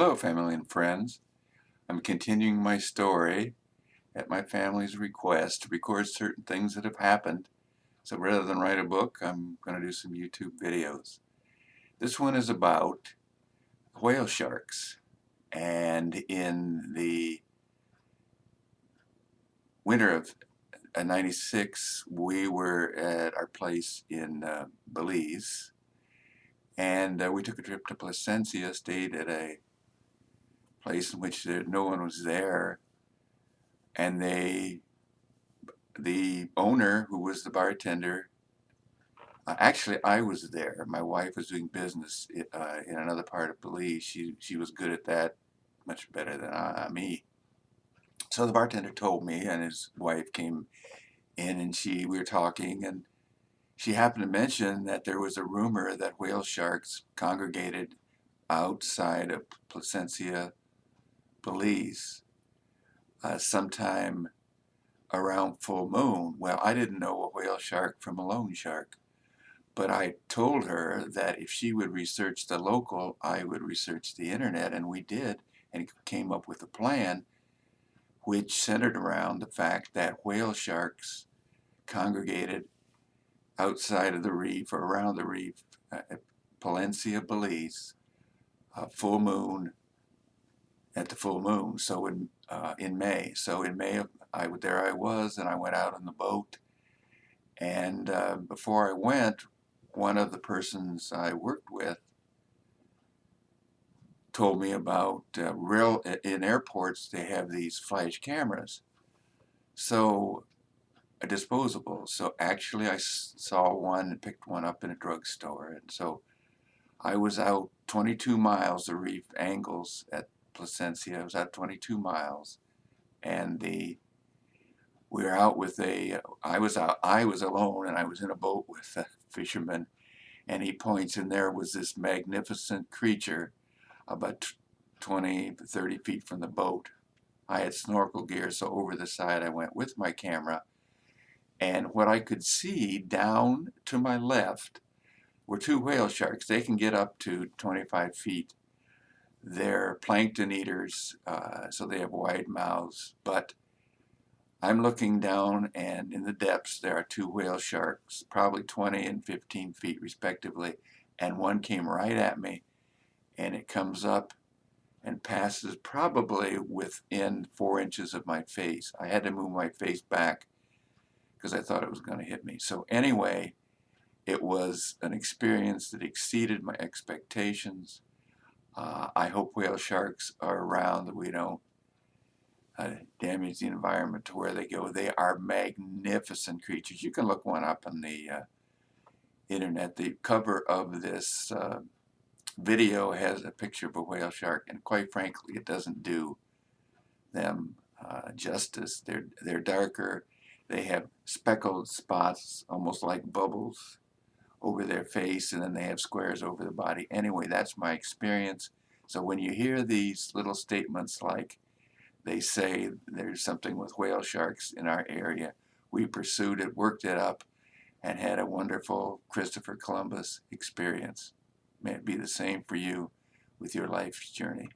Hello, family and friends. I'm continuing my story at my family's request to record certain things that have happened. So rather than write a book, I'm going to do some YouTube videos. This one is about whale sharks. And in the winter of '96, we were at our place in Belize. And we took a trip to Placencia, stayed at a place in which no one was there. And the owner, who was the bartender, actually I was there. My wife was doing business in another part of Belize. She was good at that, much better than me. So the bartender told me, and his wife came in, and we were talking, and she happened to mention that there was a rumor that whale sharks congregated outside of Placencia, Belize, sometime around full moon. Well, I didn't know a whale shark from a loan shark. But I told her that if she would research the local, I would research the internet, and we did, and came up with a plan which centered around the fact that whale sharks congregated outside of the reef or around the reef at Placencia Belize, full moon at the full moon. So in May. So in May, there I was, and I went out on the boat. And before I went, one of the persons I worked with told me about in airports they have these flash cameras, so disposable. So actually I saw one and picked one up in a drugstore, and so I was out 22 miles, the reef angles at Placencia. I was out 22 miles, and we were out with I was alone, and I was in a boat with a fisherman, and he points, and there was this magnificent creature about 20 to 30 feet from the boat. I had snorkel gear, so over the side I went with my camera, and what I could see down to my left were two whale sharks. They can get up to 25 feet. They're plankton eaters, so they have wide mouths, but I'm looking down, and in the depths there are two whale sharks, probably 20 and 15 feet respectively, and one came right at me, and it comes up and passes probably within 4 inches of my face. I had to move my face back because I thought it was going to hit me. So anyway, it was an experience that exceeded my expectations. I hope whale sharks are around, that we don't damage the environment to where they go. They are magnificent creatures. You can look one up on the internet. The cover of this video has a picture of a whale shark, and quite frankly, it doesn't do them justice. They're darker. They have speckled spots, almost like bubbles, over their face, and then they have squares over the body. Anyway, that's my experience. So when you hear these little statements like they say there's something with whale sharks in our area, we pursued it, worked it up, and had a wonderful Christopher Columbus experience. May it be the same for you with your life's journey.